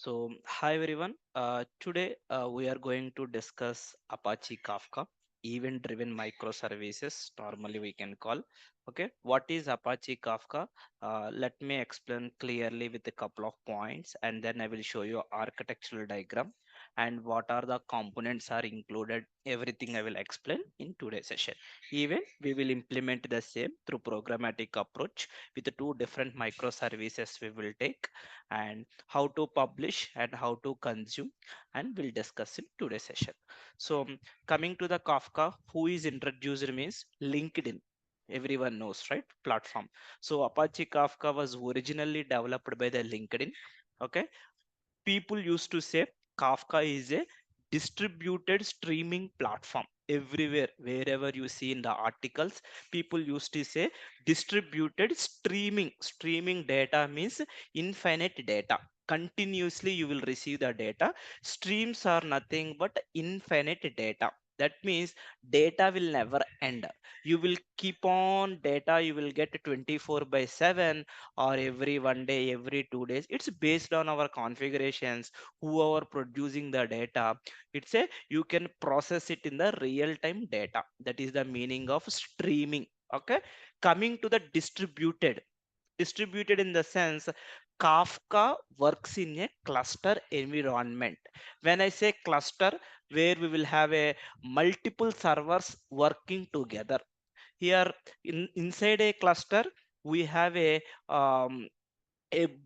Hi everyone. Today we are going to discuss Apache Kafka, event-driven microservices. Normally we can call. Okay, what is Apache Kafka? Let me explain clearly with a couple of points, and then I will show you architectural diagram and what are the components are included. Everything I will explain in today's session. Even we will implement the same through programmatic approach with the two different microservices we will take and how to publish and how to consume, and we'll discuss in today's session. Coming to the Kafka, who is introduced means LinkedIn. Everyone knows, right? Platform. So Apache Kafka was originally developed by the LinkedIn. Okay, people used to say Kafka is a distributed streaming platform. Everywhere, wherever you see in the articles, people used to say distributed streaming. Streaming data means infinite data. Continuously, you will receive the data. Streams are nothing but infinite data. That means data will never end. You will keep on data, you will get 24 by 7 or every 1 day, every 2 days. It's based on our configurations, whoever producing the data. It's a you can process it in the real time data. That is the meaning of streaming. Okay, coming to the distributed in the sense Kafka works in a cluster environment. When I say cluster, where we will have a multiple servers working together. Here inside a cluster, we have a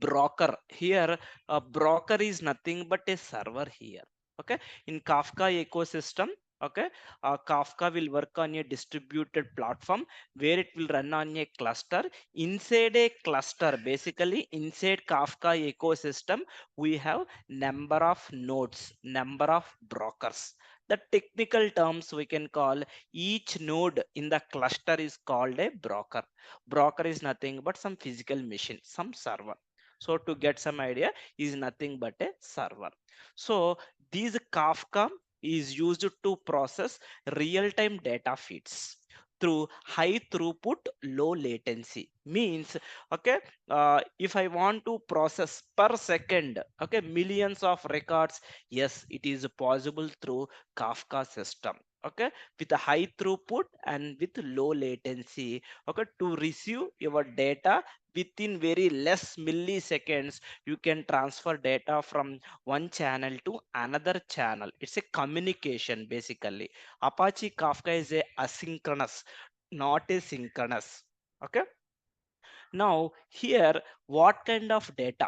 broker. Here a broker is nothing but a server here. Okay, in Kafka ecosystem. Okay, Kafka will work on a distributed platform where it will run on a cluster. Inside a cluster, basically inside Kafka ecosystem, we have number of nodes, number of brokers. The technical terms we can call, each node in the cluster is called a broker. Broker is nothing but some physical machine, some server. So to get some idea, is nothing but a server. So these Kafka is used to process real-time data feeds through high throughput, low latency. Means, okay, if I want to process per second, okay, millions of records, yes, it is possible through Kafka system. Okay, with a high throughput and with low latency. Okay, to receive your data within very less milliseconds, you can transfer data from one channel to another channel. It's a communication basically. Apache Kafka is a asynchronous, not a synchronous. Okay, now here, what kind of data?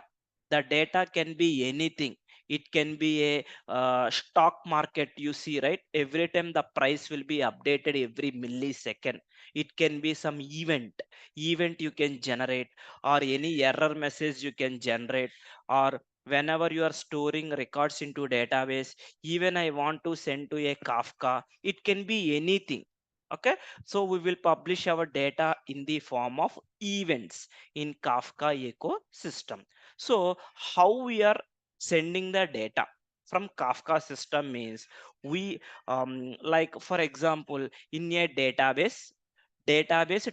The data can be anything. It can be a stock market, you see, right? Every time the price will be updated every millisecond. It can be some event you can generate, or any error message you can generate, or whenever you are storing records into database, even I want to send to a Kafka, it can be anything. Okay, so we will publish our data in the form of events in Kafka ecosystem. So how we are sending the data from Kafka system means, we like for example, in a database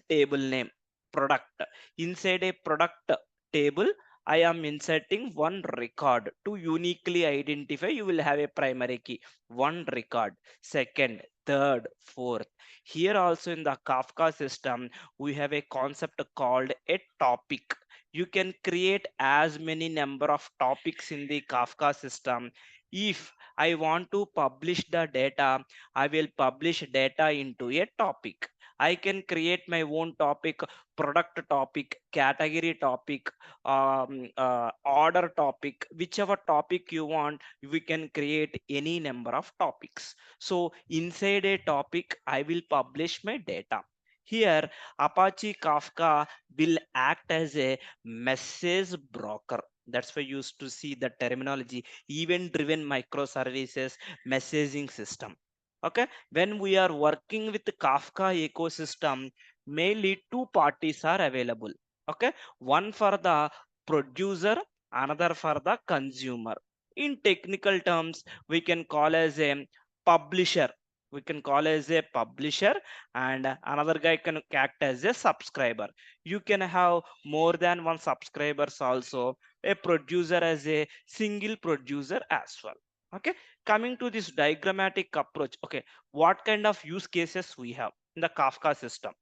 table name product, inside a product table, I am inserting one record to uniquely identify. You will have a primary key, one record, second, third, fourth. Here also in the Kafka system, we have a concept called a topic. You can create as many number of topics in the Kafka system. If I want to publish the data, I will publish data into a topic. I can create my own topic, product topic, category topic, order topic, whichever topic you want. We can create any number of topics. So inside a topic, I will publish my data. Here, Apache Kafka will act as a message broker. That's why you used to see the terminology event driven microservices messaging system. Okay, when we are working with the Kafka ecosystem, mainly two parties are available. Okay, one for the producer, another for the consumer. In technical terms, we can call as a publisher. We can call as a publisher, and another guy can act as a subscriber. You can have more than one subscribers also. a producer as a single producer as well. Okay, coming to this diagrammatic approach. Okay, what kind of use cases we have in the Kafka system?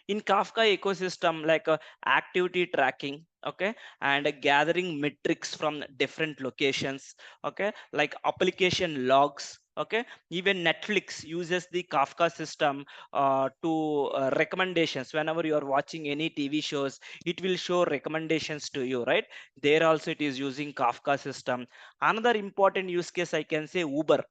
In Kafka ecosystem, like activity tracking, okay, and gathering metrics from different locations, okay, like application logs, okay. Even Netflix uses the Kafka system to recommendations. Whenever you are watching any TV shows, it will show recommendations to you, right? There also it is using Kafka system. Another important use case I can say Uber.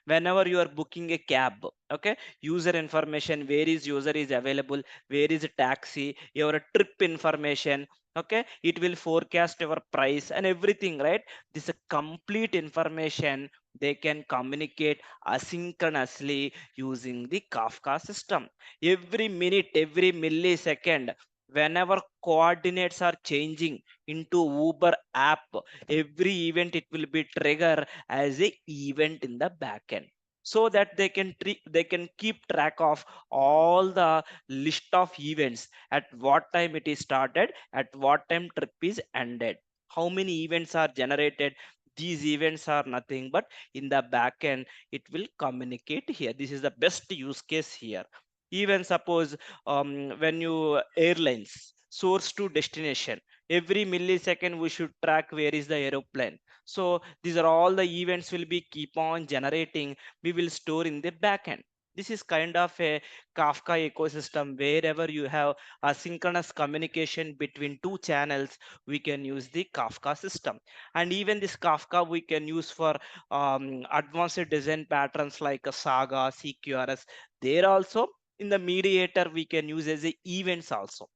Whenever you are booking a cab, okay, user information, where is user is available, where is a taxi, your trip information, okay, it will forecast your price and everything, right? This is complete information they can communicate asynchronously using the Kafka system. Every minute, every millisecond, whenever coordinates are changing into Uber app, every event it will be trigger as a event in the backend, so that they can keep track of all the list of events, at what time it is started, at what time trip is ended, how many events are generated. These events are nothing but in the back end it will communicate here. This is the best use case here. Even suppose when you airlines source to destination, every millisecond we should track where is the aeroplane. So these are all the events will be keep on generating, we will store in the backend. This is kind of a Kafka ecosystem. Wherever you have asynchronous communication between two channels, we can use the Kafka system. And even this Kafka we can use for advanced design patterns like a Saga, CQRS. There also in the mediator we can use as a events also.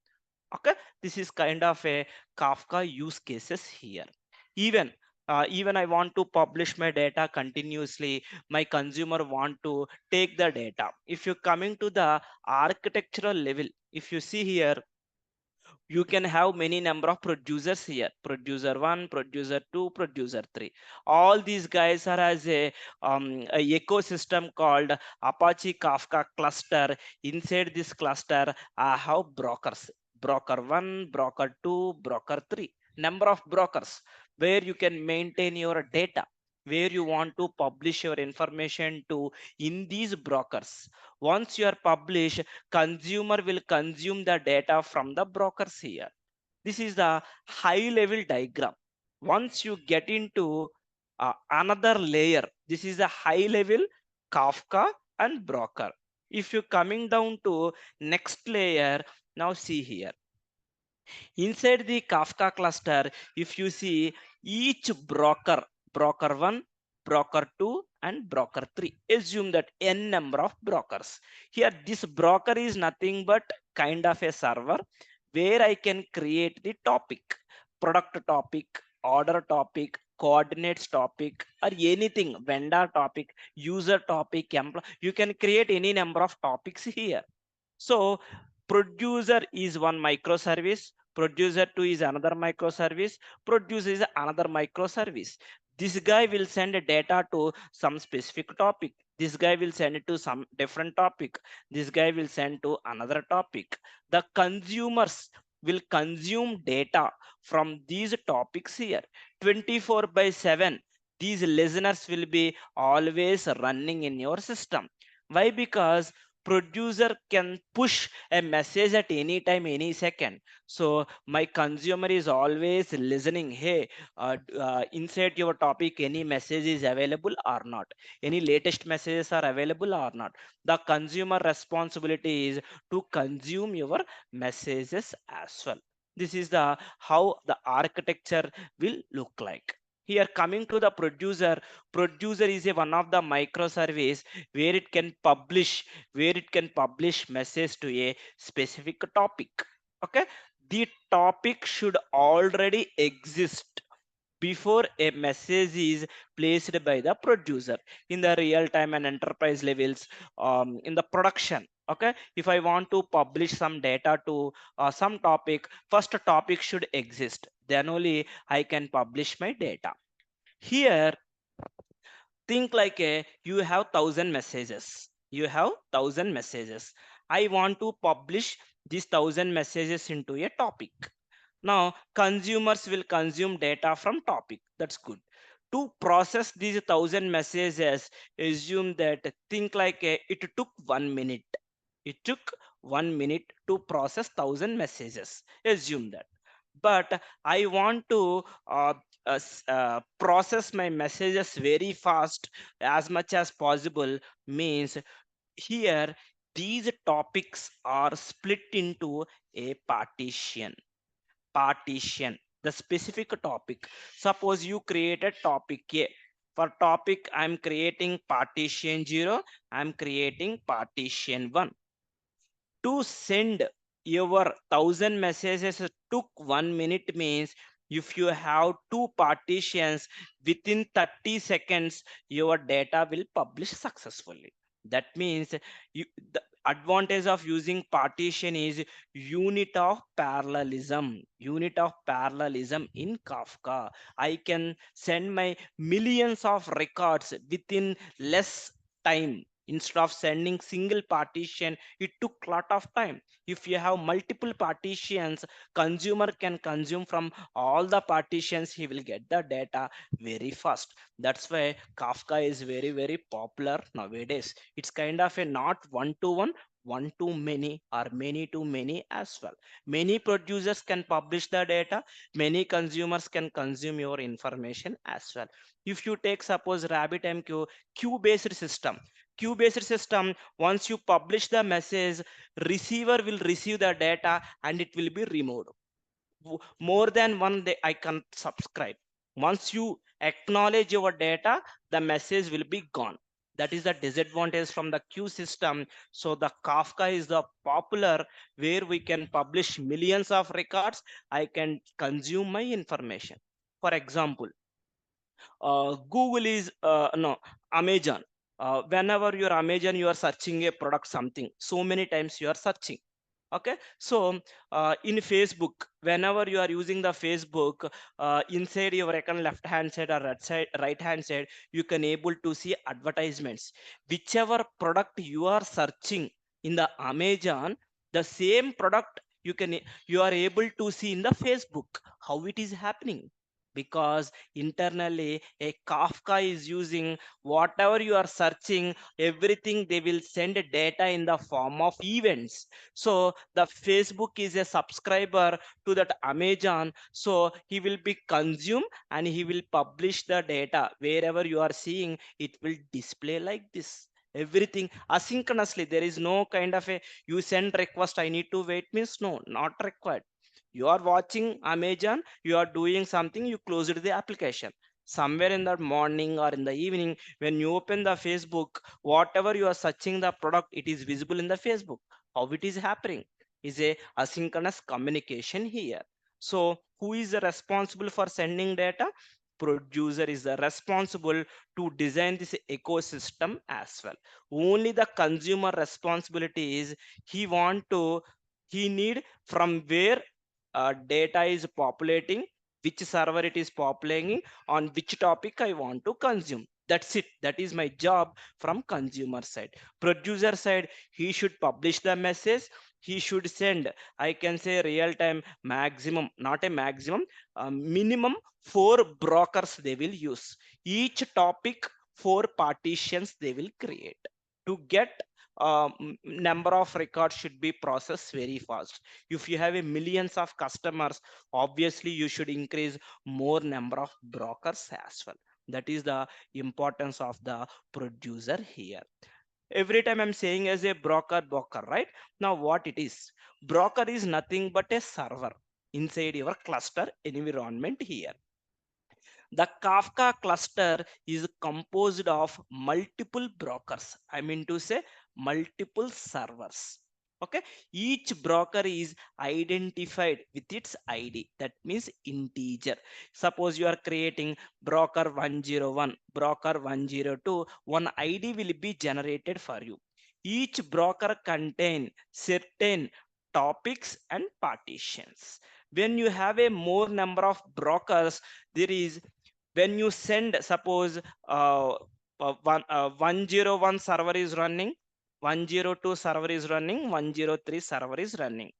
Okay, this is kind of a Kafka use cases here. Even I want to publish my data continuously, my consumer want to take the data. If you're coming to the architectural level, if you see here, you can have many number of producers here: producer 1, producer 2, producer 3. All these guys are as a ecosystem called Apache Kafka cluster. Inside this cluster I have brokers: broker 1, broker 2, broker 3. Number of brokers where you can maintain your data, where you want to publish your information to in these brokers. Once you are published, consumer will consume the data from the brokers here. This is the high level diagram. Once you get into another layer, this is a high level Kafka and broker. If you coming down to next layer, now see here, inside the Kafka cluster, if you see each broker, broker 1, broker 2, and broker 3, assume that n number of brokers. Here, this broker is nothing but kind of a server where I can create the topic, product topic, order topic, coordinates topic, or anything, vendor topic, user topic, you can create any number of topics here. So producer is one microservice, producer 2 is another microservice, producer is another microservice. This guy will send a data to some specific topic. This guy will send it to some different topic. This guy will send to another topic. The consumers will consume data from these topics here. 24 by 7. These listeners will be always running in your system. Why? Because producer can push a message at any time, any second. So my consumer is always listening. Hey, insert your topic, any message is available or not, any latest messages are available or not. The consumer responsibility is to consume your messages as well. This is the how the architecture will look like. Here, coming to the producer, producer is a one of the microservice where it can publish, message to a specific topic. Okay, the topic should already exist before a message is placed by the producer in the real time and enterprise levels. In the production, okay, if I want to publish some data to some topic, first a topic should exist, then only I can publish my data. Here, think like a you have 1,000 messages, I want to publish these 1,000 messages into a topic. Now consumers will consume data from topic. That's good. To process these 1,000 messages, assume that think like it took 1 minute. It took 1 minute to process 1,000 messages. Assume that. But I want to process my messages very fast as much as possible. Means here these topics are split into a partition, the specific topic. Suppose you created topic A. For topic I'm creating partition 0, I'm creating partition 1. To send your 1,000 messages took 1 minute. Means if you have two partitions, within 30 seconds your data will publish successfully. That means you, the advantage of using partition is unit of parallelism in Kafka. I can send my millions of records within less time. Instead of sending single partition, it took lot of time. If you have multiple partitions, consumer can consume from all the partitions, he will get the data very fast. That's why Kafka is very very popular nowadays. It's kind of a not one to one, one to many, or many to many as well. Many producers can publish the data, many consumers can consume your information as well. If you take suppose RabbitMQ queue based system, queue-based system, once you publish the message, receiver will receive the data and it will be removed. More than one day I can subscribe. Once you acknowledge your data, the message will be gone. That is the disadvantage from the queue system. So the Kafka is the popular, where we can publish millions of records. I can consume my information. For example, Google is no Amazon. Whenever you're Amazon, you are searching a product something, so many times you are searching. Okay, so in Facebook, whenever you are using the Facebook, inside your icon left hand side or right hand side, you can able to see advertisements. Whichever product you are searching in the Amazon, the same product you are able to see in the Facebook. How it is happening? Because internally a Kafka is using whatever you are searching, everything they will send data in the form of events. So the Facebook is a subscriber to that Amazon, so he will be consumed and he will publish the data. Wherever you are seeing, it will display like this. Everything asynchronously. There is no kind of a you send request, I need to wait. Means no, not required. You are watching Amazon, you are doing something, you closed the application. Somewhere in the morning or in the evening, when you open the Facebook, whatever you are searching the product, it is visible in the Facebook. How it is happening is a asynchronous communication here. So who is the responsible for sending data? Producer is the responsible to design this ecosystem as well. Only the consumer responsibility is he want to, he need from where data is populating, which server it is populating, on which topic I want to consume. That's it. That is my job from consumer side. Producer side, he should publish the message. He should send, I can say real time maximum, not a maximum, minimum 4 brokers they will use. Each topic, 4 partitions they will create to get number of records should be processed very fast. If you have a millions of customers, obviously you should increase more number of brokers as well. That is the importance of the producer here. Every time I'm saying as a broker, right? Now what it is, broker is nothing but a server inside your cluster environment here. The Kafka cluster is composed of multiple brokers. I mean to say multiple servers. Okay, each broker is identified with its ID. That means integer. Suppose you are creating broker 101, broker 102, one ID will be generated for you. Each broker contain certain topics and partitions. When you have a more number of brokers, there is, when you send suppose 101 server is running, 102 server is running, 103 server is running.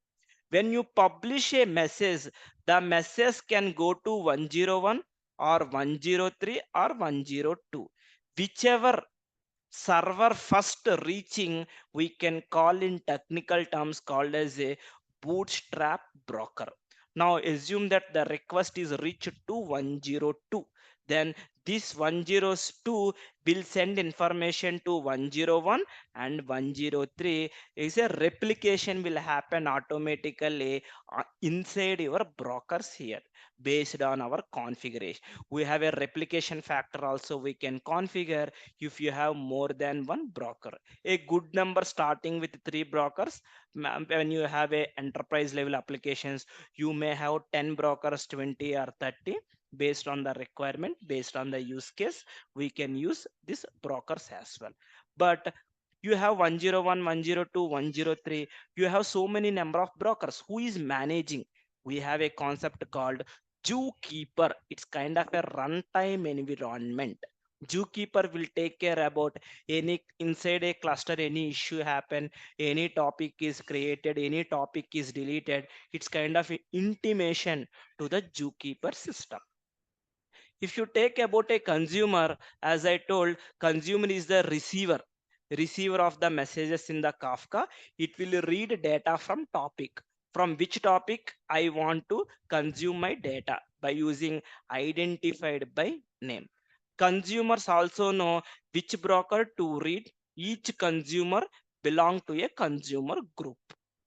When you publish a message, the message can go to 101 or 103 or 102, whichever server first reaching, we can call in technical terms called as a bootstrap broker. Now assume that the request is reached to 102, then this 102 will send information to 101 and 103. Is a replication will happen automatically inside your brokers here based on our configuration. We have a replication factor also we can configure if you have more than one broker. A good number starting with three brokers. When you have a enterprise level applications, you may have 10 brokers, 20 or 30, based on the requirement, based on the use case. We can use these brokers as well. But you have 101, 102, 103, you have so many number of brokers. Who is managing? We have a concept called Zookeeper. It's kind of a runtime environment. Zookeeper will take care about any inside a cluster, any issue happen, any topic is created, any topic is deleted. It's kind of intimation to the Zookeeper system. If you take about a consumer, as I told, consumer is the receiver of the messages in the Kafka. It will read data from topic. From which topic I want to consume my data by using identified by name. Consumers also know which broker to read. Each consumer belong to a consumer group.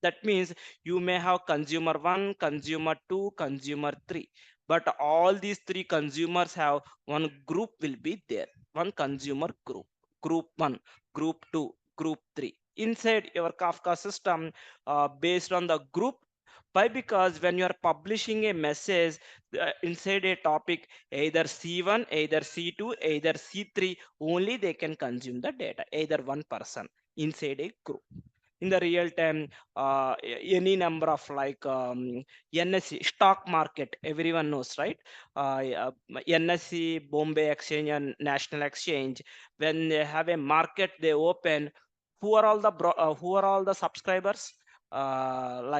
That means you may have consumer 1, consumer 2, consumer 3, but all these three consumers have one group will be there, one consumer group, group 1, group 2, group 3 inside your Kafka system, based on the group. Why? Because when you are publishing a message inside a topic, either C1, either C2, either C3, only they can consume the data, either one person inside a group. In the real time, any number of like NSE stock market, everyone knows, right? NSE, Bombay Exchange and National Exchange, when they have a market they open, who are all the subscribers? Who are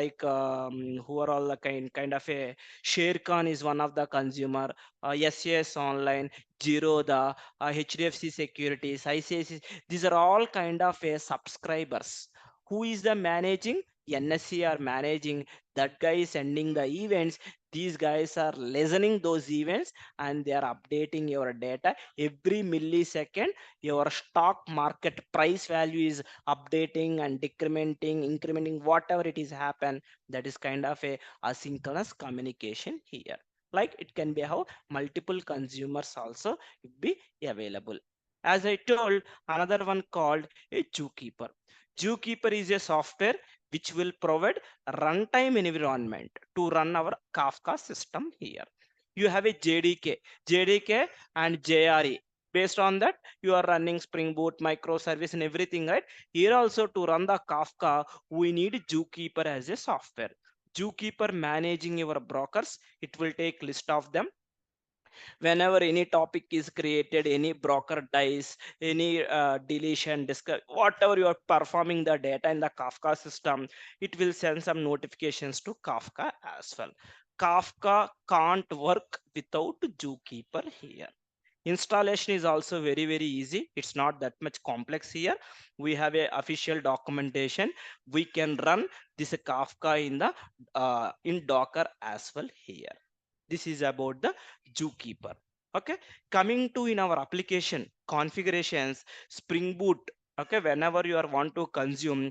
all the kind of a Sharekhan is one of the consumer, SAS Online, Zerodha, HDFC Securities, ICICI. These are all kind of a subscribers. Who is the managing? NSC are managing. That guy is sending the events. These guys are listening those events and they are updating your data every millisecond. Your stock market price value is updating and decrementing, incrementing, whatever it is happen. That is kind of a asynchronous communication here. Like it can be how multiple consumers also be available. As I told, another one called a Zookeeper. Zookeeper is a software which will provide runtime environment to run our Kafka system here. You have a JDK and JRE. Based on that, you are running Spring Boot, microservice, and everything, right? Here also to run the Kafka, we need Zookeeper as a software. Zookeeper managing your brokers, it will take list of them. Whenever any topic is created, any broker dies, any deletion, discuss, whatever you are performing the data in the Kafka system, it will send some notifications to Kafka as well. Kafka can't work without Zookeeper here. Installation is also very easy. It's not that much complex here. We have a official documentation. We can run this Kafka in the in Docker as well here. This is about the Zookeeper. Okay, coming to in our application configurations, Spring Boot. Okay, whenever you are want to consume,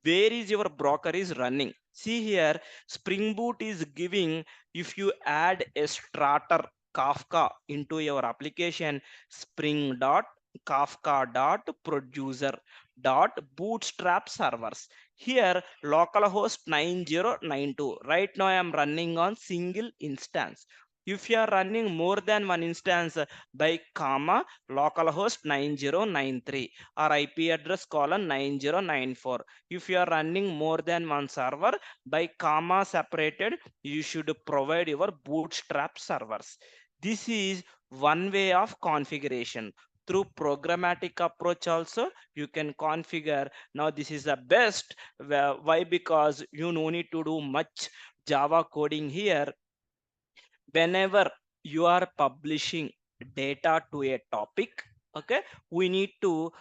where is your broker is running? See here, Spring Boot is giving, if you add a starter Kafka into your application, spring dot Kafka dot producer dot bootstrap servers. Here localhost 9092. Right now I am running on single instance. If you are running more than one instance, by comma localhost 9093 or IP address colon 9094. If you are running more than one server, by comma separated, you should provide your bootstrap servers. This is one way of configuration. through programmatic approach also you can configure. Now this is the best. Why? Because you no need to do much Java coding here. Whenever you are publishing data to a topic, okay, we need to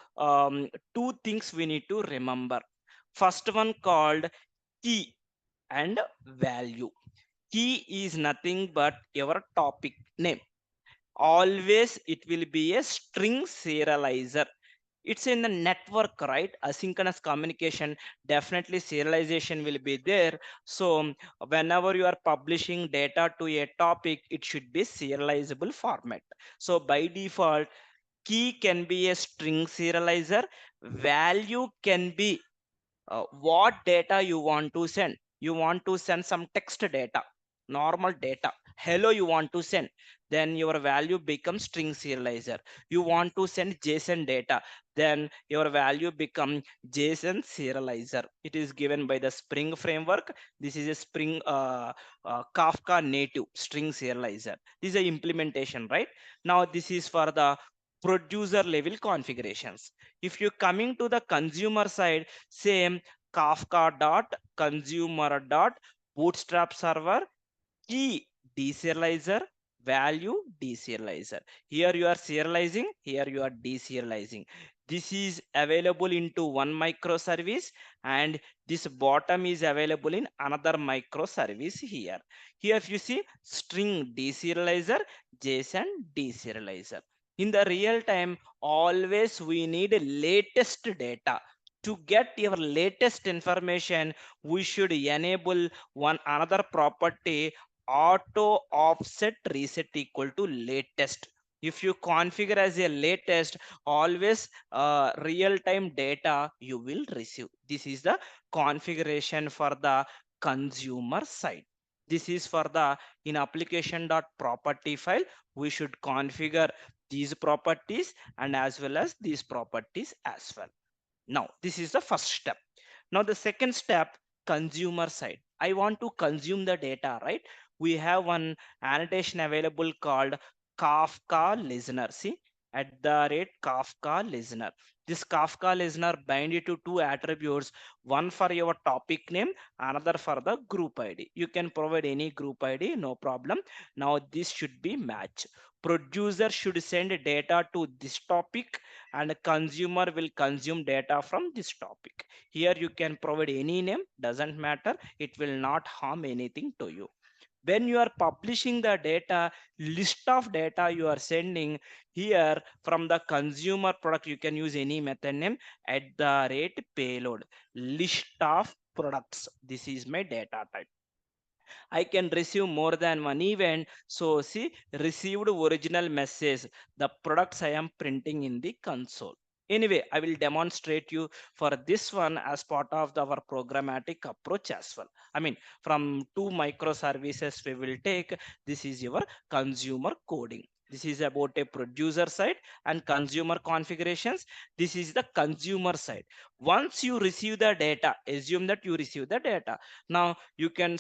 two things we need to remember. First one called key and value. Key is nothing but your topic name. Always it will be a string serializer. It's in the network, right? Asynchronous communication, definitely serialization will be there. So whenever you are publishing data to a topic, it should be serializable format. So by default, key can be a string serializer, value can be what data you want to send. You want to send some text data, normal data, hello you want to send, then your value becomes string serializer. You want to send JSON data, then your value become JSON serializer. It is given by the Spring framework. This is a Spring Kafka native string serializer. This is a implementation, right? Now this is for the producer level configurations. If you coming to the consumer side, same Kafka dot consumer dot bootstrap server key deserializer, value deserializer. Here you are serializing, here you are deserializing. This is available into one microservice, and this bottom is available in another microservice here. Here if you see string deserializer, JSON deserializer. In the real time, always we need latest data. To get your latest information, we should enable one another property, auto offset reset equal to latest. If you configure as a latest, always real time data you will receive. This is the configuration for the consumer side. This is for the in application.property file. We should configure these properties and as well as these properties as well. Now this is the first step. Now the second step, consumer side. I want to consume the data, right? We have one annotation available called Kafka listener. See, at the rate Kafka listener. This Kafka listener bind it to two attributes, one for your topic name, another for the group ID. You can provide any group ID, no problem. Now this should be match. Producer should send data to this topic and consumer will consume data from this topic. Here you can provide any name, doesn't matter, it will not harm anything to you. When you are publishing the data, list of data you are sending, here from the consumer product you can use any method name at the rate payload list of products. This is my data type. I can receive more than one event. So see, received original message, the products I am printing in the console. Anyway, I will demonstrate you for this one as part of our programmatic approach as well. I mean, from two microservices we will take. This is your consumer coding. This is about a producer side and consumer configurations. This is the consumer side. Once you receive the data, assume that you receive the data. Now you can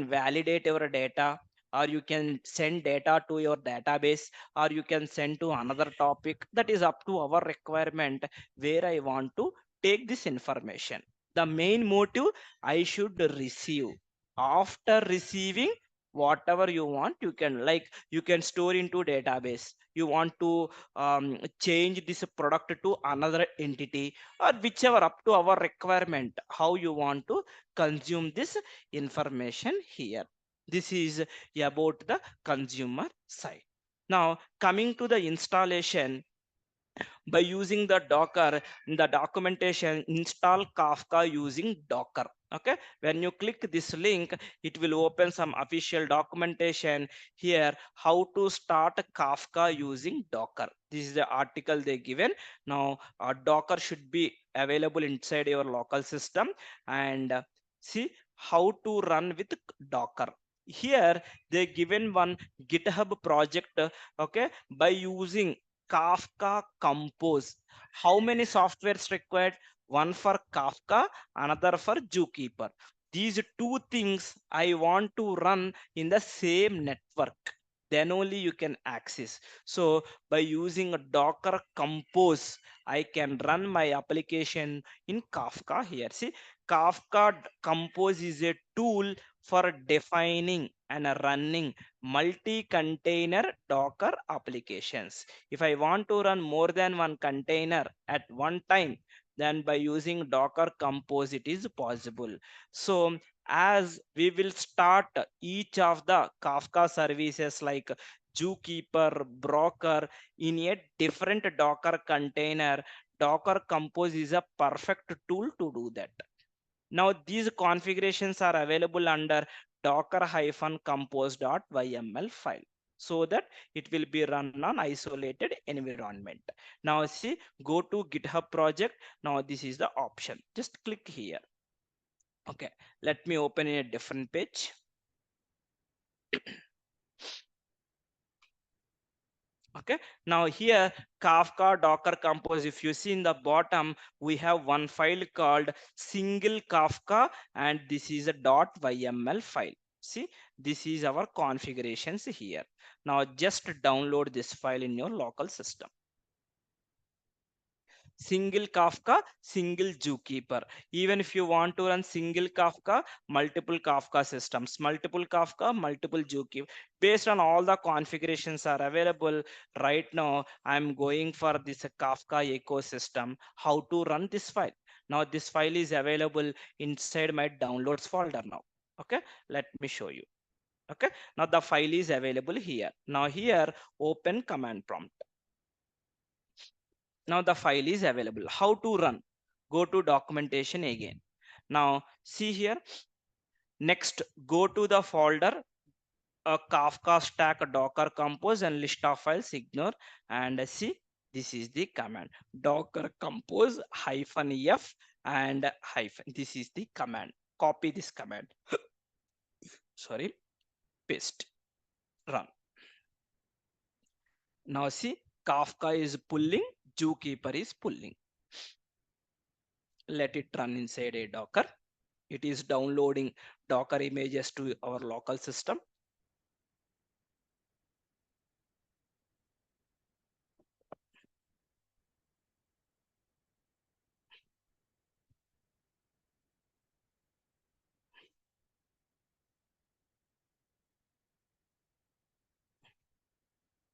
validate your data, or you can send data to your database, or you can send to another topic. That is up to our requirement where I want to take this information. The main motive, I should receive. After receiving, whatever you want, you can, like, you can store into database. You want to change this product to another entity, or whichever, up to our requirement, how you want to consume this information here. This is about the consumer side. Now coming to the installation, by using the Docker, in the documentation, install Kafka using Docker. Okay, when you click this link, it will open some official documentation here, how to start Kafka using Docker. This is the article they given. Now Docker should be available inside your local system, and see how to run with Docker. Here they given one GitHub project. Okay, by using Kafka Compose. How many softwares required? One for Kafka, another for Zookeeper. These two things I want to run in the same network. then only you can access. So by using a Docker Compose, I can run my application in Kafka here. See, Compose is a tool for defining and running multi-container Docker applications. If I want to run more than one container at one time, then by using Docker Compose, it is possible. So as we will start each of the Kafka services like Zookeeper, Broker in a different Docker container, Docker Compose is a perfect tool to do that. Now these configurations are available under docker-compose.yml file, so that it will be run on isolated environment. Now see, go to GitHub project. Now this is the option. Just click here. Okay, let me open in a different page. Okay, now here Kafka Docker Compose, if you see in the bottom, we have one file called single Kafka, and this is a .yml file. See, this is our configurations here. Now just download this file in your local system. Single Kafka, single Zookeeper. Even if you want to run single Kafka, multiple Kafka systems, multiple Kafka, multiple Zookeeper, based on all the configurations are available right now. I'm going for this Kafka ecosystem, how to run this file. Now this file is available inside my downloads folder now. Okay, let me show you. Okay, now the file is available here. Now here, open command prompt. Now the file is available. How to run? Go to documentation again. Now see here, next go to the folder Kafka stack Docker Compose and list of files, ignore, and see, this is the command Docker Compose -f and hyphen. This is the command. Copy this command. Sorry, paste, run. Now see, Kafka is pulling, Zookeeper is pulling. Let it run inside a Docker. It is downloading Docker images to our local system.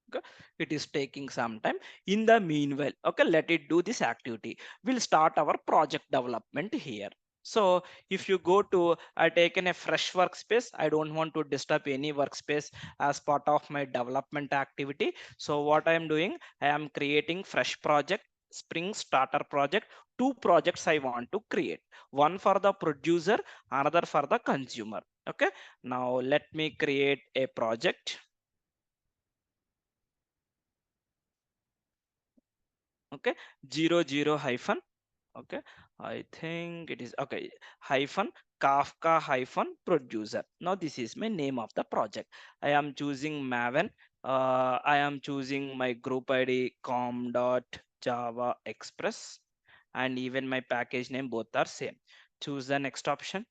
Okay, it is taking some time. In the meanwhile, okay, let it do this activity. We'll start our project development here. So if you go to, I taken a fresh workspace. I don't want to disturb any workspace as part of my development activity. So what I am doing, I am creating fresh project, Spring Starter project. Two projects I want to create, one for the producer, another for the consumer. Okay, now let me create a project. Okay, 00 hyphen, okay, I think it is okay, hyphen Kafka hyphen producer. Now this is my name of the project. I am choosing Maven. I am choosing my group id com dot java express, and even my package name both are same. Choose the next option,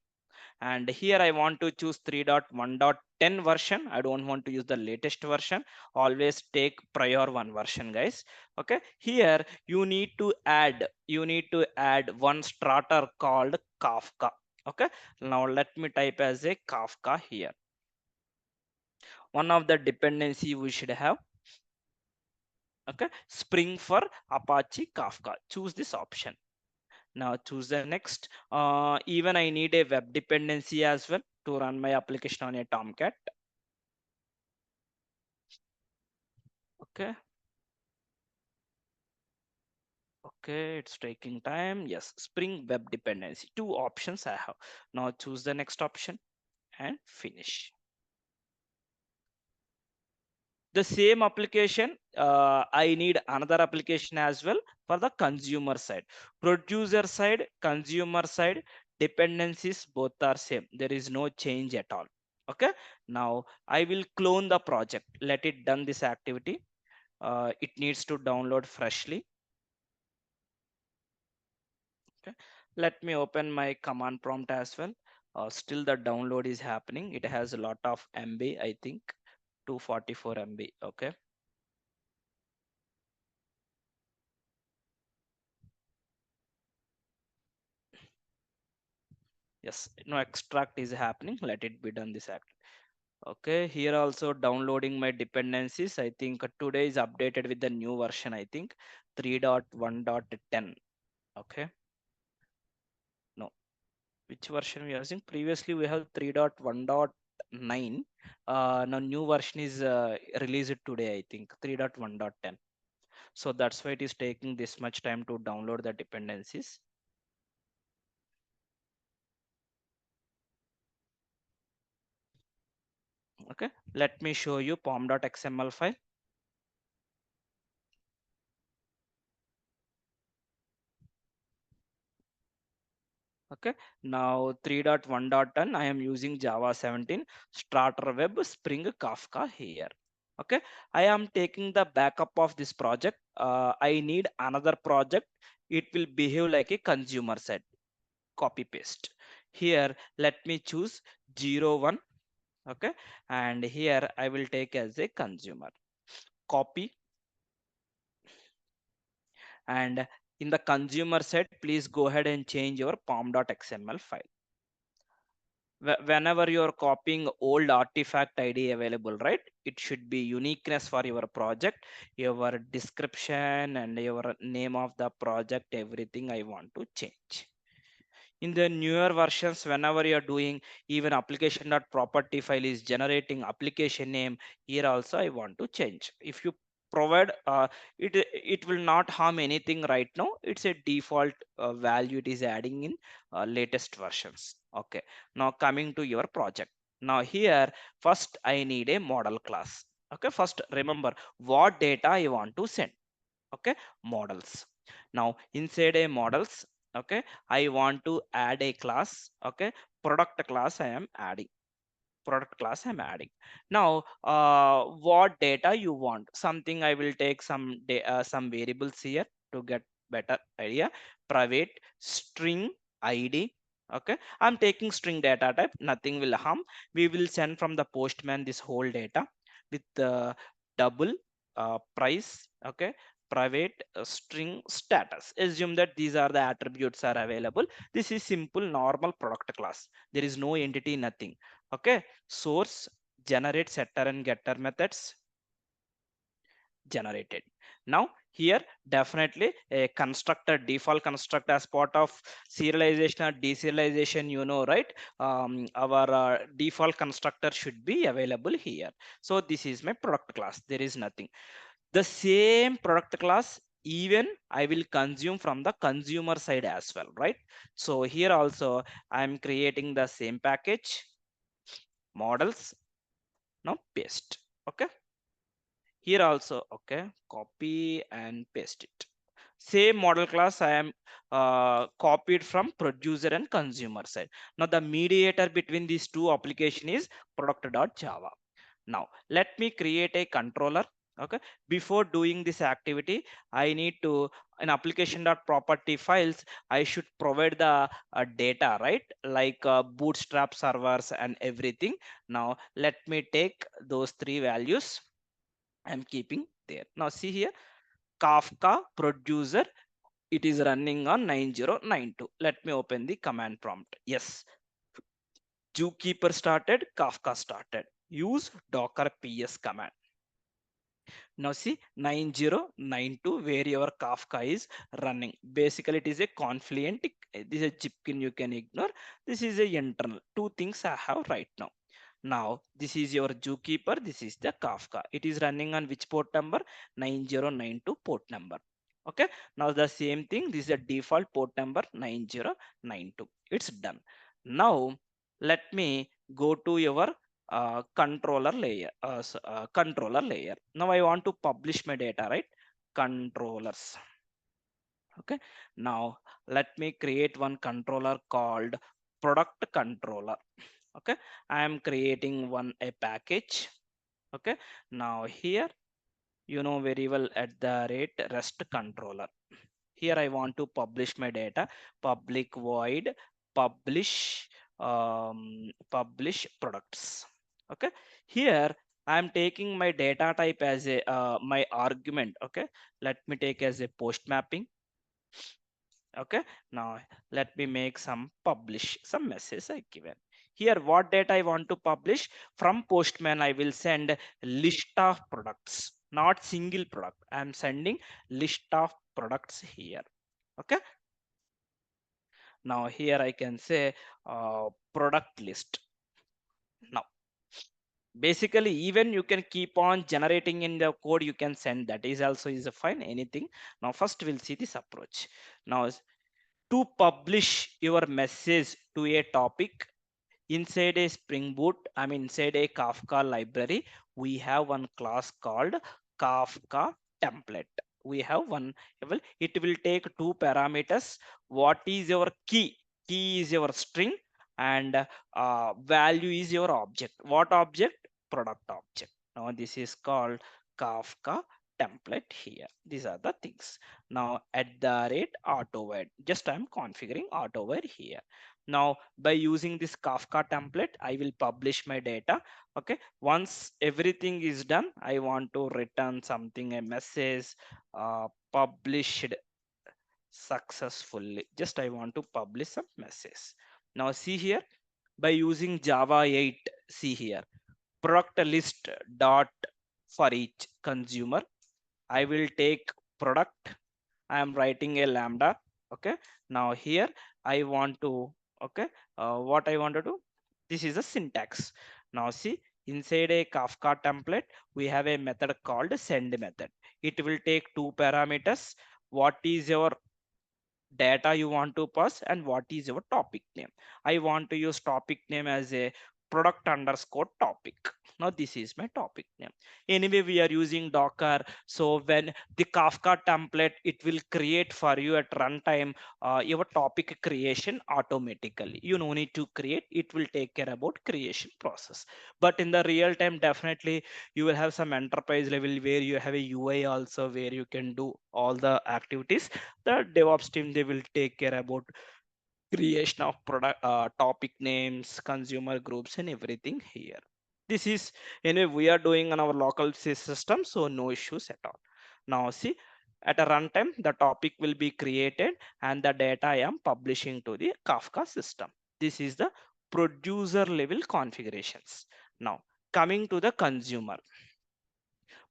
and here I want to choose 3.1.10 version. I don't want to use the latest version. Always take prior one version, guys. Okay, here you need to add one starter called Kafka. Okay, now let me type as a Kafka here. One of the dependency we should have, okay, Spring for Apache Kafka. Choose this option. Now choose the next. Even I need a web dependency as well to run my application on a Tomcat. Okay. Okay, it's taking time. Yes, Spring Web Dependency. Two options I have. Now choose the next option and finish. The same application, I need another application as well for the consumer side. Producer side, consumer side, dependencies both are same. There is no change at all. Okay, now I will clone the project. Let it done this activity. It needs to download freshly. Okay, let me open my command prompt as well. Still the download is happening. It has a lot of MB, I think. 244 MB. Okay. Yes, no extract is happening. Let it be done this act. Okay, here also downloading my dependencies. I think today is updated with the new version. I think 3.1.10. Okay, no, which version we are using? Previously we have 3.1.9. Now new version is released today. I think 3.1.10. So that's why it is taking this much time to download the dependencies. Okay, let me show you pom.xml file. Okay, now 3.1.10 I am using Java 17 starter web spring Kafka here. Okay, I am taking the backup of this project. I need another project. It will behave like a consumer set. Copy paste here. Let me choose 01. Okay, and here I will take as a consumer. Copy, and in the consumer set please go ahead and change your pom.xml file. Whenever you're copying old artifact id available, right, it should be uniqueness for your project, your description and your name of the project, everything I want to change. In the newer versions, whenever you're doing even application.property file is generating application name, here also I want to change. If you provide it will not harm anything right now. It's a default value it is adding in latest versions. Okay, now coming to your project. Now here first I need a model class. Okay, first remember what data I want to send. Okay, models. Now inside a models, okay, I want to add a class. Okay, product class I am adding. Product class I'm adding. Now what data you want? Something I will take some variables here to get better idea. Private string id. Okay, I'm taking string data type, nothing will harm. We will send from the postman this whole data with the double price. Okay, private string status. Assume that these are the attributes are available. This is simple normal product class. There is no entity, nothing. Okay, source generate setter and getter methods generated. Now here definitely a constructor, default constructor as part of serialization or deserialization, you know, right? Our default constructor should be available here. So this is my product class. There is nothing. The same product class even I will consume from the consumer side as well, right? So here also I'm creating the same package models. Now paste. Okay, here also, okay, copy and paste it. Same model class I am copied from producer and consumer side. Now the mediator between these two application is product.java. Now let me create a controller. Okay, before doing this activity I need to, in application.property files I should provide the data, right, like bootstrap servers and everything. Now let me take those three values I'm keeping there. Now see here, Kafka producer, it is running on 9092. Let me open the command prompt. Yes, Zookeeper started, Kafka started. Use docker ps command. Now see 9092 where your Kafka is running. Basically it is a Confluent. This is a Chipkin you can ignore. This is a internal. Two things I have right now. Now this is your Zookeeper. This is the Kafka. It is running on which port number? 9092 port number. Okay. Now the same thing. This is a default port number 9092. It's done. Now let me go to your controller layer. Now I want to publish my data, right? Controllers. Okay, now let me create one controller called product controller. Okay, I am creating one a package. Okay, now here you know very well at the rate rest controller. Here I want to publish my data. Public void publish publish products. Okay, here I'm taking my data type as a my argument. Okay, let me take as a post mapping. Okay, now let me make some publish some message I given here. What data I want to publish from postman? I will send list of products, not single product. I'm sending list of products here. Okay, now here I can say product list. Now basically even you can keep on generating in the code, you can send, that is also is a fine anything. Now first we'll see this approach. Now to publish your message to a topic inside a spring boot, I mean inside a Kafka library, we have one class called Kafka template. We have one, well, it will take two parameters. What is your key is your string, and value is your object. What object? Product object. Now this is called Kafka template here. These are the things. Now at the rate auto-word, just I'm configuring auto-word here. Now by using this Kafka template, I will publish my data. Okay, once everything is done, I want to return something, a message, published successfully. Just I want to publish some message. Now see here, by using Java 8, see here, product list dot for each consumer, I will take product. I am writing a lambda. Okay, now here I want to, okay, what I want to do, this is a syntax. Now see, inside a Kafka template we have a method called send method. It will take two parameters. What is your data you want to pass, and what is your topic name? I want to use topic name as a product underscore topic. Now this is my topic name. Anyway we are using Docker, so when the Kafka template, it will create for you at runtime your topic creation automatically. You no need to create, it will take care about creation process. But in the real time, definitely you will have some enterprise level where you have a UI also, where you can do all the activities. The DevOps team, they will take care about creation of product topic names, consumer groups, and everything here. This is, anyway we are doing on our local system, so no issues at all. Now see, at a runtime the topic will be created and the data I am publishing to the Kafka system. This is the producer level configurations. Now coming to the consumer,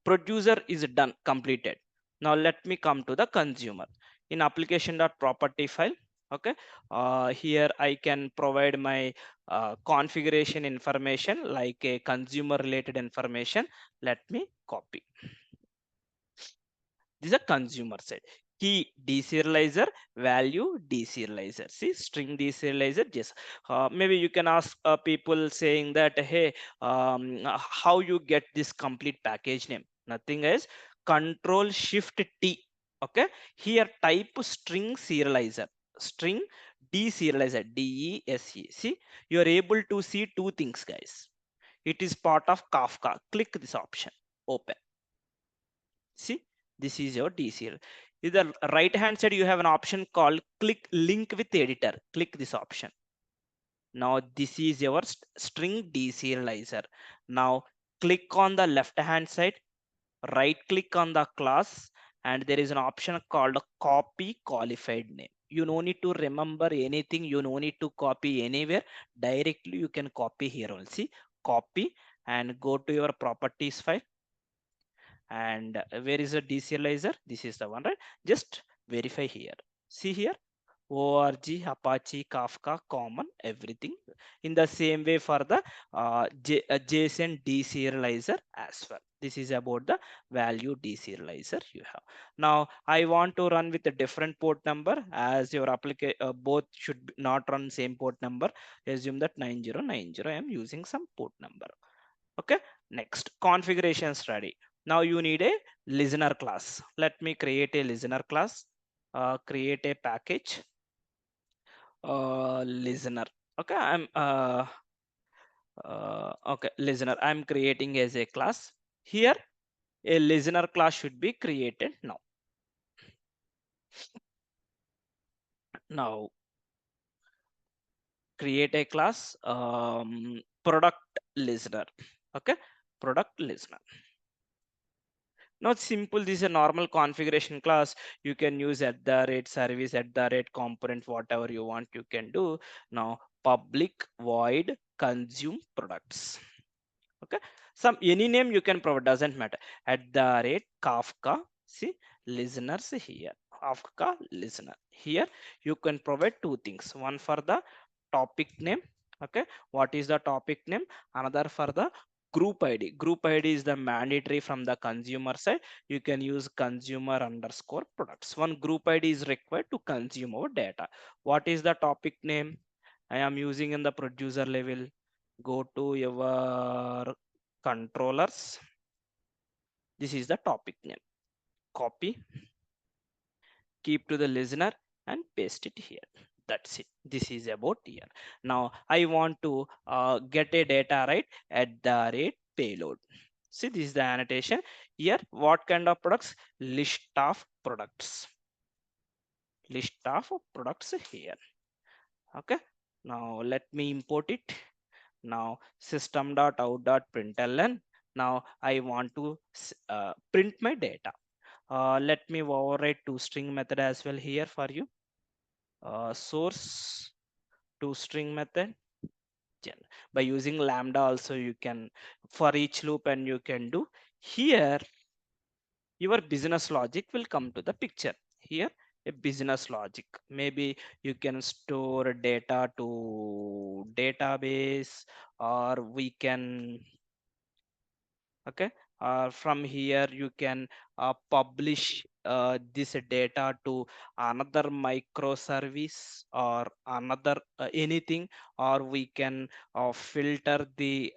producer is done, completed. Now let me come to the consumer. In application.property file, okay, here I can provide my configuration information like a consumer related information. Let me copy. This is a consumer side. Key deserializer, value deserializer. See, string deserializer. Yes. Maybe you can ask people saying that, hey, how you get this complete package name? Nothing else. Control Shift T. Okay. Here type string serializer. String deserializer. DESE. See, you are able to see two things, guys. It is part of Kafka. Click this option. Open. See, this is your DCL. In the right hand side, you have an option called click link with editor. Click this option. Now this is your string deserializer. Now click on the left hand side, right click on the class, and there is an option called copy qualified name. You no need to remember anything. You no need to copy anywhere. Directly you can copy here also. Copy and go to your properties file. And where is the deserializer? This is the one, right? Just verify here. See here, org, Apache, Kafka, common, everything. In the same way for the JSON deserializer as well. This is about the value deserializer you have. Now I want to run with a different port number, as your application both should not run same port number. Assume that 9090. I am using some port number. Okay, next configurations ready. Now you need a listener class. Let me create a listener class. Create a package, listener. Okay, okay, listener, I'm creating as a class. Here a listener class should be created now. Now create a class, product listener. Okay, product listener. Not simple. This is a normal configuration class. You can use at the rate service, at the rate component, whatever you want, you can do. Now, public void consume products. Okay, some any name you can provide, doesn't matter. At the rate Kafka, see listeners here, Kafka listener here. You can provide two things. One for the topic name. Okay, what is the topic name? Another for the group id. Group id is the mandatory from the consumer side. You can use consumer underscore products. One group id is required to consume our data. What is the topic name? I am using in the producer level. Go to your controllers. This is the topic name. Copy, keep to the listener and paste it here. That's it. This is about here. Now I want to get a data right at the rate payload. See, this is the annotation here. What kind of products? List of products. List of products here. Okay. Now let me import it. Now system.out.println. Now I want to print my data. Let me override toString method as well here for you. Source toString method. By using lambda also you can for each loop, and you can do here your business logic will come to the picture here. A business logic, maybe you can store data to database, or we can, okay, from here you can publish this data to another microservice or another anything, or we can filter the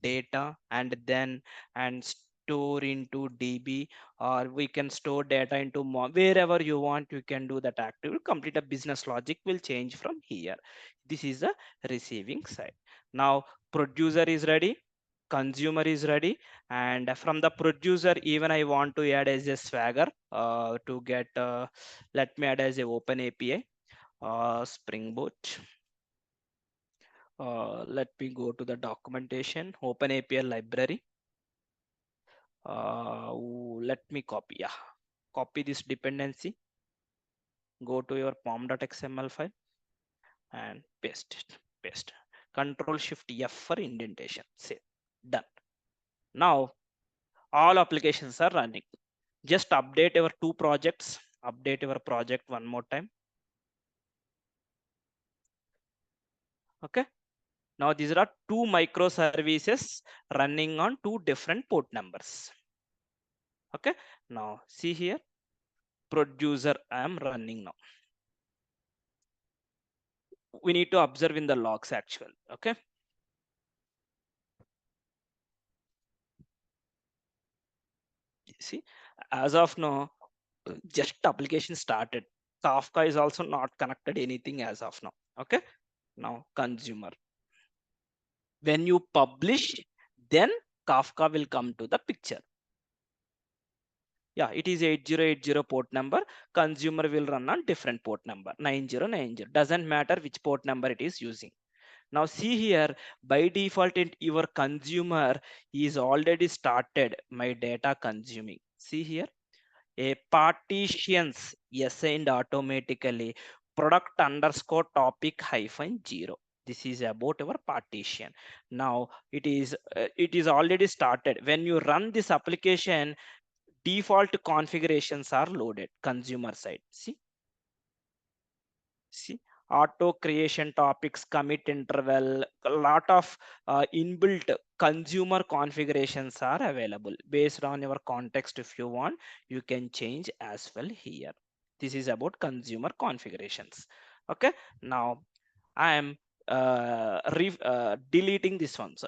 data and then and store into db, or we can store data into wherever you want. You can do that active complete. A business logic will change from here. This is the receiving side. Now producer is ready, consumer is ready, and from the producer even I want to add as a swagger to get let me add as a open api spring boot. Let me go to the documentation, open api library. Let me copy, yeah, copy this dependency, go to your pom.xml file and paste it. Paste, control shift f for indentation, save, done. Now all applications are running. Just update your two projects, update your project one more time. Okay, now these are two microservices running on two different port numbers. Okay, now see here, producer I am running now. We need to observe in the logs actual. Okay, see, as of now just application started. Kafka is also not connected anything as of now. Okay, now consumer, when you publish, then Kafka will come to the picture. Yeah, it is 8080 port number. Consumer will run on different port number 9090. Doesn't matter which port number it is using. Now see here, by default your consumer is already started my data consuming. See here, a partitions assigned automatically product underscore topic hyphen 0. This is about our partition. Now it is already started. When you run this application, default configurations are loaded consumer side. See, auto creation topics, commit interval, a lot of inbuilt consumer configurations are available. Based on your context, if you want, you can change as well here. This is about consumer configurations. Okay, now I am deleting this one, so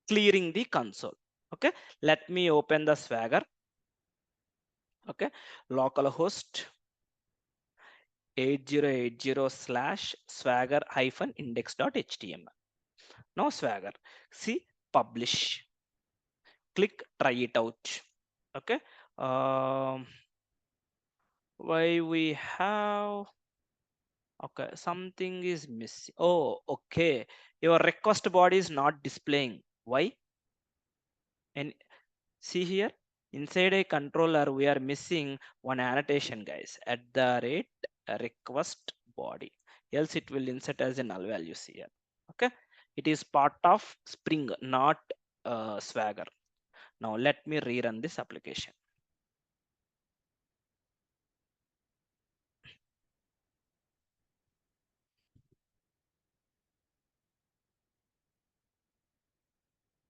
clearing the console. Okay, let me open the swagger. Okay, localhost 8080/swagger index.html. Now swagger, see, publish, click try it out. Okay, why we have, okay, something is missing. Oh, okay, your request body is not displaying. Why? And see here, inside a controller, we are missing one annotation, guys, at the rate request body. Else it will insert as a null values here. Okay. It is part of Spring, not Swagger. Now let me rerun this application.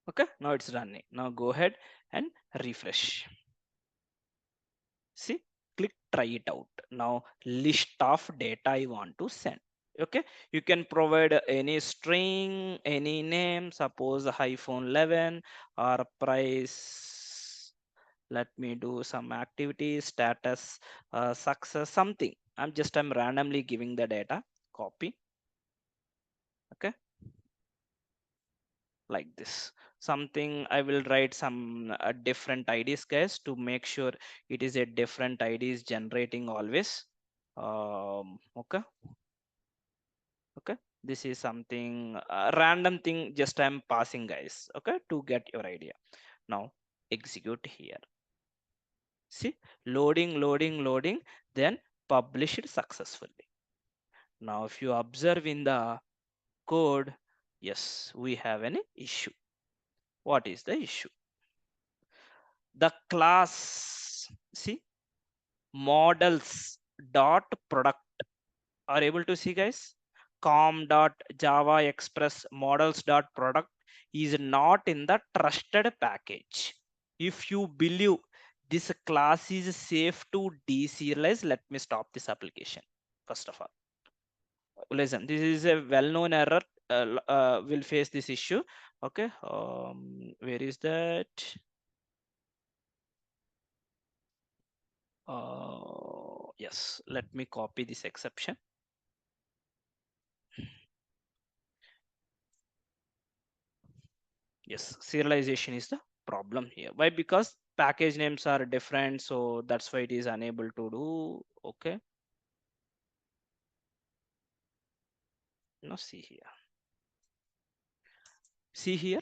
Okay. Now it's running. Now go ahead and refresh. See, click try it out. Now list of data I want to send. Okay, you can provide any string, any name, suppose iPhone 11 or price. Let me do some activity, status, success, something. I'm randomly giving the data, copy. Okay, like this. Something I will write some different IDs, guys, to make sure it is a different IDs generating always. Okay, okay, this is something random thing, just I'm passing, guys, okay, to get your idea. Now execute here. See, loading, then publish it successfully. Now if you observe in the code, yes, we have an issue. What is the issue? The class, see, models dot product, are able to see, guys, com dot java express models dot product is not in the trusted package. If you believe this class is safe to deserialize, let me stop this application. First of all, listen, this is a well-known error. Will face this issue. Okay, where is that? Yes, let me copy this exception. Yes, serialization is the problem here. Why? Because package names are different, so that's why it is unable to do. Okay, now see here,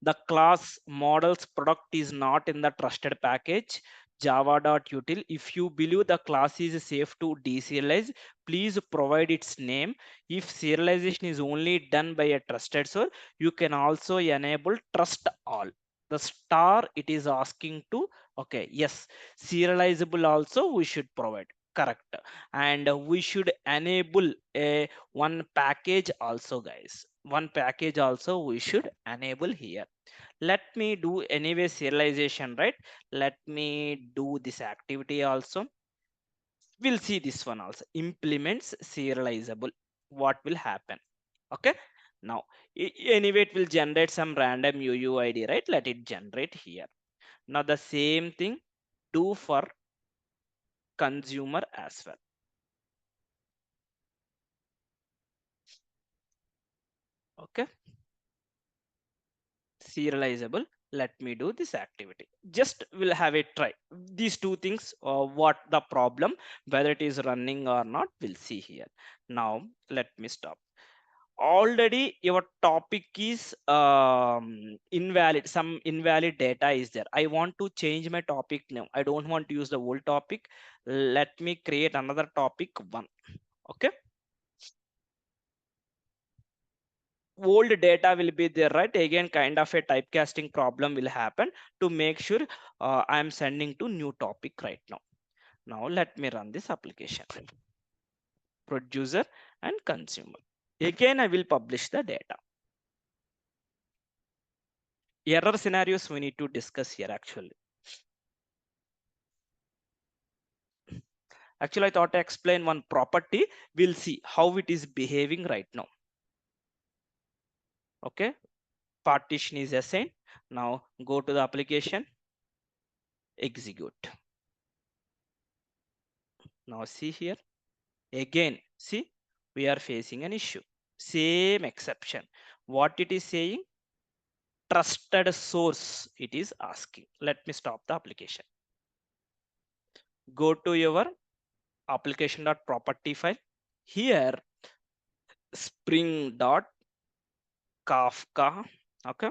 the class models product is not in the trusted package java.util. If you believe the class is safe to deserialize, please provide its name. If serialization is only done by a trusted source, you can also enable trust all. The star it is asking to, okay, yes, serializable also we should provide, correct. And we should enable a one package also, guys, one package also we should enable here. Let me do anyway serialization, right? Let me do this activity also. We'll see this one also, implements serializable. What will happen? Okay, now anyway it will generate some random uuid, right? Let it generate here. Now the same thing do for consumer as well. Okay, serializable. Let me do this activity. Just will have a try these two things, what the problem, whether it is running or not, we'll see here. Now let me stop. Already your topic is invalid, some invalid data is there. I want to change my topic now. I don't want to use the old topic. Let me create another topic one. Okay, old data will be there, right? Again, kind of a typecasting problem will happen to make sure I am sending to new topic right now. Now let me run this application. Producer and consumer. Again, I will publish the data. Error scenarios we need to discuss here actually. Actually, I thought I explain one property. We'll see how it is behaving right now. Okay, partition is assigned. Now go to the application, execute. Now see here. Again, see, we are facing an issue. Same exception. What it is saying? Trusted source it is asking. Let me stop the application. Go to your application.property file. Here, spring.kafka. Okay.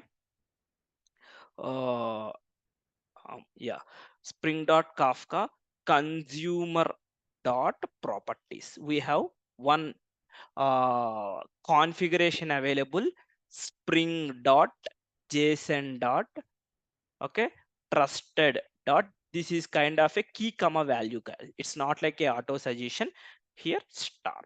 uh, yeah, spring dot Kafka consumer dot properties. We have one configuration available, spring dot json dot, okay, trusted dot. This is kind of a key comma value, guys. It's not like a auto suggestion here. Star,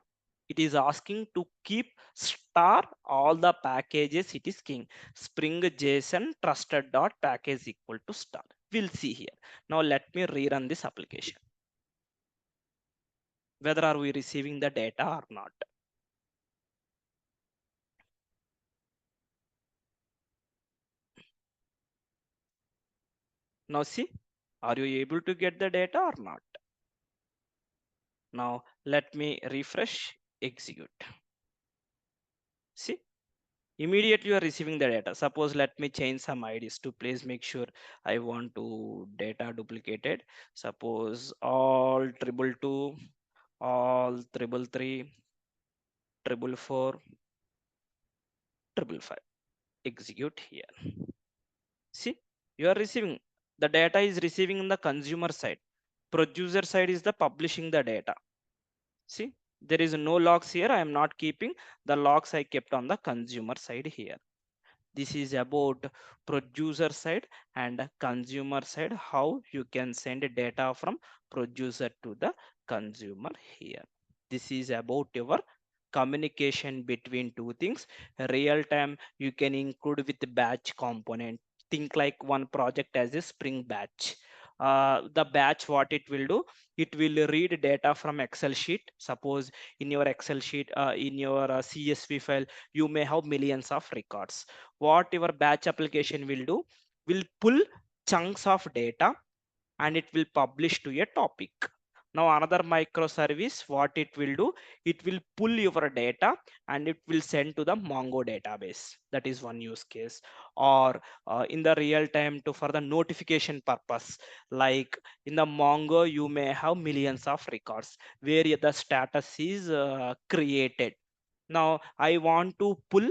it is asking to keep star all the packages. It is king spring json trusted dot package equal to star. We'll see here. Now let me rerun this application, whether are we receiving the data or not. Now see, are you able to get the data or not? Now let me refresh, execute. See, immediately you are receiving the data. Suppose let me change some IDs to please make sure I want to data duplicated. Suppose all triple two, all triple three, triple four, triple five. Execute here. See, you are receiving the data is receiving in the consumer side. Producer side is the publishing the data. See, there is no logs here. I am not keeping the logs. I kept on the consumer side here. This is about producer side and consumer side, how you can send data from producer to the consumer here. This is about your communication between two things. Real time you can include with batch component. Think like one project as a spring batch. The batch, what it will do, it will read data from Excel sheet. Suppose in your Excel sheet, in your CSV file, you may have millions of records. What your batch application will do, will pull chunks of data and it will publish to a topic. Now another microservice, what it will do, it will pull your data and it will send to the Mongo database. That is one use case. Or in the real time to for the notification purpose, like in the Mongo you may have millions of records where the status is created. Now I want to pull,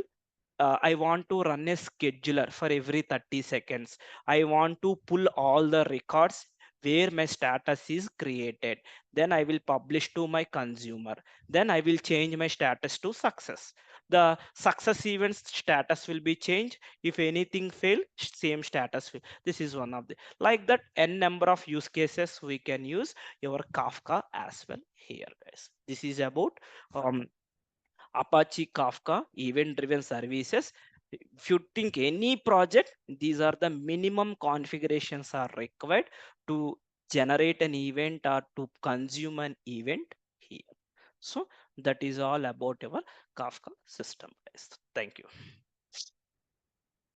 I want to run a scheduler for every 30 seconds. I want to pull all the records where my status is created. Then I will publish to my consumer. Then I will change my status to success. The success events status will be changed. If anything fail, same status will. This is one of the, like that n number of use cases we can use your Kafka as well here, guys. This is about Apache Kafka event driven services. If you think any project, these are the minimum configurations are required to generate an event or to consume an event here. So that is all about our Kafka system, guys. Thank you.